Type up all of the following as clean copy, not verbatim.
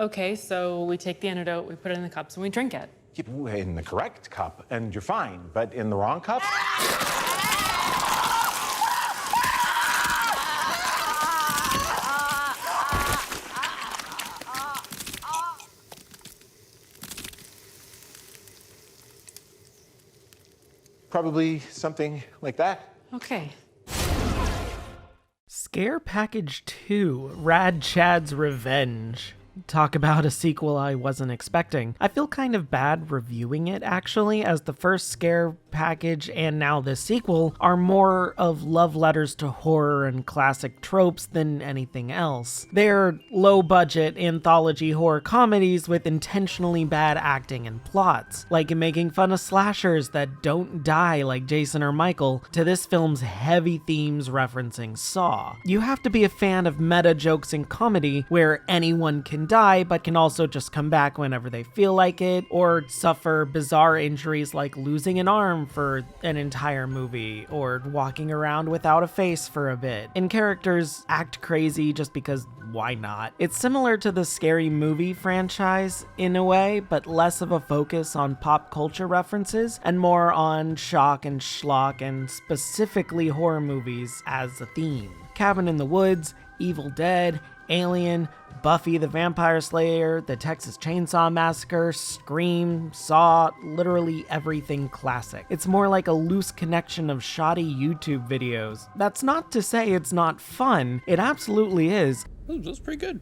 Okay, so we take the antidote, we put it in the cups, and we drink it. In the correct cup, and you're fine, but in the wrong cup? Probably something like that. Okay. Scare Package 2, Rad Chad's Revenge. Talk about a sequel I wasn't expecting. I feel kind of bad reviewing it, actually, as the first Scare Package and now the sequel are more of love letters to horror and classic tropes than anything else. They're low-budget anthology horror comedies with intentionally bad acting and plots, like making fun of slashers that don't die like Jason or Michael, to this film's heavy themes referencing Saw. You have to be a fan of meta jokes in comedy where anyone can die but can also just come back whenever they feel like it, or suffer bizarre injuries like losing an arm for an entire movie, or walking around without a face for a bit, and characters act crazy just because why not? It's similar to the Scary Movie franchise in a way, but less of a focus on pop culture references and more on shock and schlock and specifically horror movies as a theme. Cabin in the Woods, Evil Dead, Alien, Buffy the Vampire Slayer, The Texas Chainsaw Massacre, Scream, Saw, literally everything classic. It's more like a loose connection of shoddy YouTube videos. That's not to say it's not fun, it absolutely is. That's pretty good.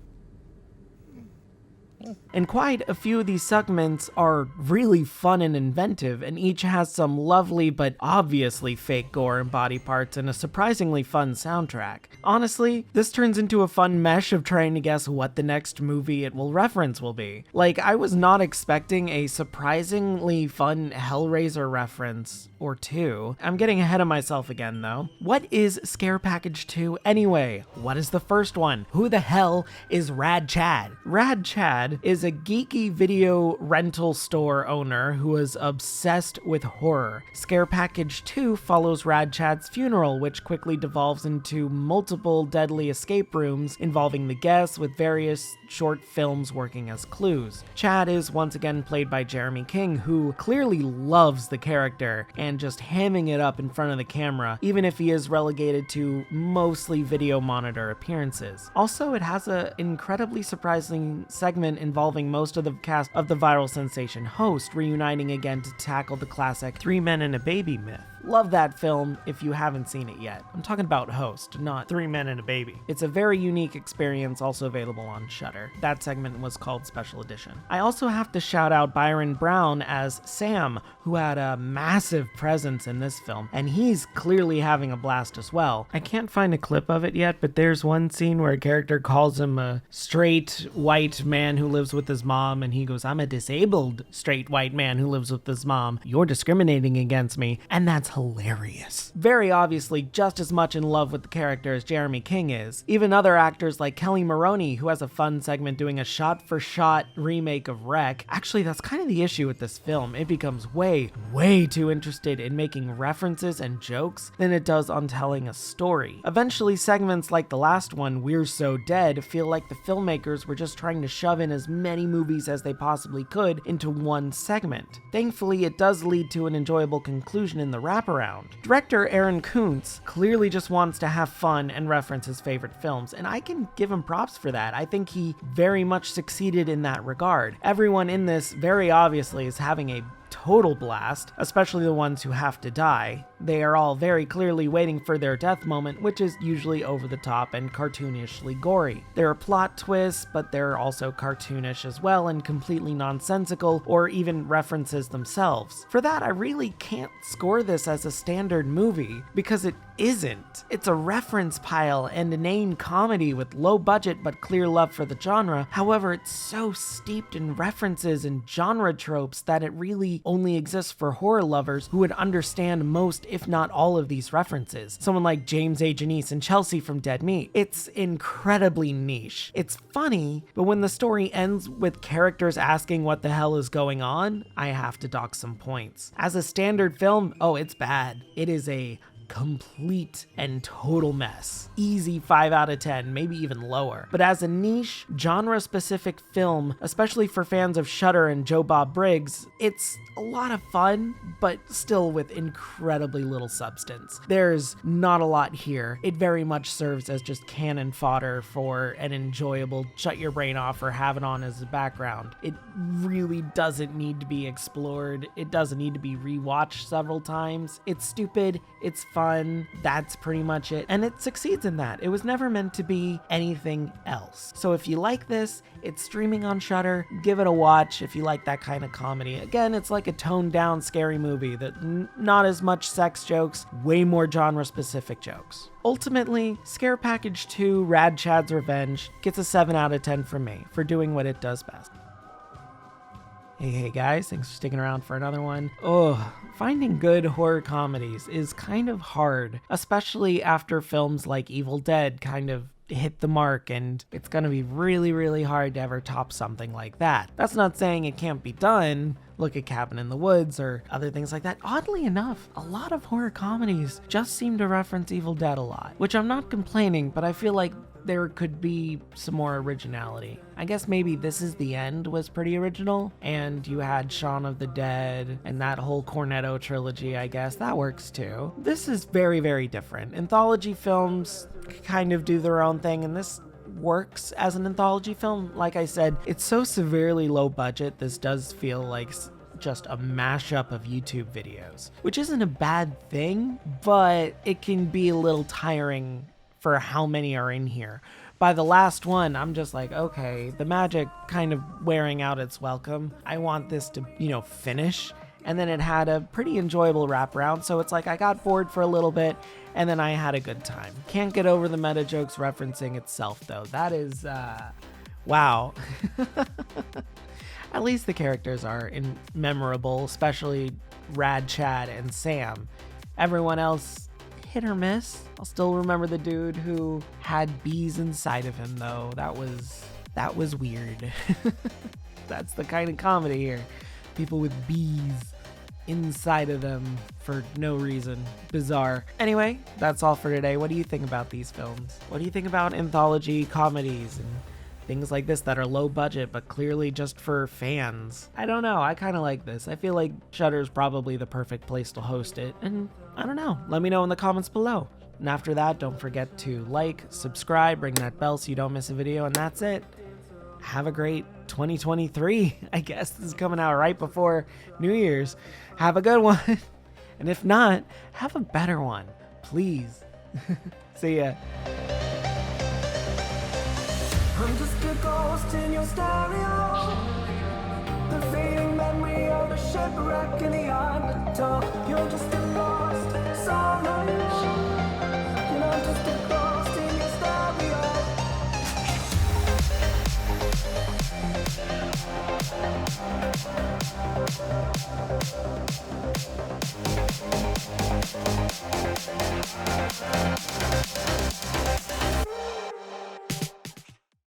And quite a few of these segments are really fun and inventive, and each has some lovely but obviously fake gore and body parts and a surprisingly fun soundtrack. Honestly, this turns into a fun mesh of trying to guess what the next movie it will reference will be. Like, I was not expecting a surprisingly fun Hellraiser reference or two. I'm getting ahead of myself again though. What is Scare Package 2 anyway? What is the first one? Who the hell is Rad Chad? Rad Chad is a geeky video rental store owner who is obsessed with horror. Scare Package 2 follows Rad Chad's funeral, which quickly devolves into multiple deadly escape rooms involving the guests, with various short films working as clues. Chad is once again played by Jeremy King, who clearly loves the character and just hamming it up in front of the camera, even if he is relegated to mostly video monitor appearances. Also, it has an incredibly surprising segment involving most of the cast of the viral sensation Host reuniting again to tackle the classic 3 Men and a Baby myth. Love that film if you haven't seen it yet. I'm talking about Host, not 3 Men and a Baby. It's a very unique experience, also available on Shudder. That segment was called Special Edition. I also have to shout out Byron Brown as Sam, who had a massive presence in this film, and he's clearly having a blast as well. I can't find a clip of it yet, but there's one scene where a character calls him a straight white man who lives with his mom, and he goes, "I'm a disabled straight white man who lives with his mom. You're discriminating against me," and that's hilarious. Very obviously just as much in love with the character as Jeremy King is. Even other actors like Kelly Maroney, who has a fun segment doing a shot-for-shot remake of Wreck. Actually, that's kind of the issue with this film. It becomes way too interested in making references and jokes than it does on telling a story. Eventually, segments like the last one, We're So Dead, feel like the filmmakers were just trying to shove in as many movies as they possibly could into one segment. Thankfully, it does lead to an enjoyable conclusion in the wraparound. Director Aaron Kuntz clearly just wants to have fun and reference his favorite films, and I can give him props for that. I think he very much succeeded in that regard. Everyone in this very obviously is having a total blast, especially the ones who have to die. They are all very clearly waiting for their death moment, which is usually over the top and cartoonishly gory. There are plot twists, but they're also cartoonish as well and completely nonsensical, or even references themselves. For that, I really can't score this as a standard movie, because it isn't. It's a reference pile and inane comedy with low budget but clear love for the genre. However, it's so steeped in references and genre tropes that it really only exists for horror lovers who would understand most, if not all, of these references. Someone like James A. Janice and Chelsea from Dead Meat. It's incredibly niche. It's funny, but when the story ends with characters asking what the hell is going on, I have to dock some points. As a standard film, oh, it's bad. It is a complete and total mess. Easy 5 out of 10, maybe even lower. But as a niche, genre-specific film, especially for fans of Shudder and Joe Bob Briggs, it's a lot of fun, but still with incredibly little substance. There's not a lot here. It very much serves as just cannon fodder for an enjoyable shut your brain off or have it on as a background. It really doesn't need to be explored. It doesn't need to be rewatched several times. It's stupid. It's fun. That's pretty much it. And it succeeds in that. It was never meant to be anything else. So if you like this, it's streaming on Shudder. Give it a watch if you like that kind of comedy. Again, it's like a toned down scary movie that not as much sex jokes, way more genre specific jokes. Ultimately, Scare Package 2 Rad Chad's Revenge gets a 7 out of 10 from me for doing what it does best. Hey guys, thanks for sticking around for another one. Finding good horror comedies is kind of hard, especially after films like Evil Dead kind of hit the mark, and it's gonna be really, really hard to ever top something like that. That's not saying it can't be done. Look at Cabin in the Woods or other things like that. Oddly enough, a lot of horror comedies just seem to reference Evil Dead a lot, which I'm not complaining, but I feel like there could be some more originality. I guess maybe This Is the End was pretty original, and you had Shaun of the Dead and that whole Cornetto trilogy, I guess. That works too. This is very, very different. Anthology films kind of do their own thing, and this works as an anthology film. Like I said, it's so severely low budget, this does feel like just a mashup of YouTube videos, which isn't a bad thing, but it can be a little tiring for how many are in here. By the last one, I'm just like, okay, the magic kind of wearing out its welcome. I want this to, finish. And then it had a pretty enjoyable wraparound, so it's like I got bored for a little bit, and then I had a good time. Can't get over the meta jokes referencing itself, though. That is, wow. At least the characters are memorable, especially Rad Chad and Sam. Everyone else, hit or miss. I'll still remember the dude who had bees inside of him, though. That was weird. That's the kind of comedy here. People with bees inside of them for no reason. Bizarre. Anyway, that's all for today. What do you think about these films? What do you think about anthology comedies and things like this that are low budget but clearly just for fans? I don't know. I kind of like this. I feel like Shudder is probably the perfect place to host it. And I don't know. Let me know in the comments below. And after that, don't forget to like, subscribe, ring that bell so you don't miss a video. And that's it. Have a great 2023. I guess this is coming out right before New Year's. Have a good one. And if not, have a better one, please. See ya. I'm just a ghost in your stereo, the fading memory of a shipwreck in the undertow. You're just a lost soul, and I'm just a ghost in your stereo.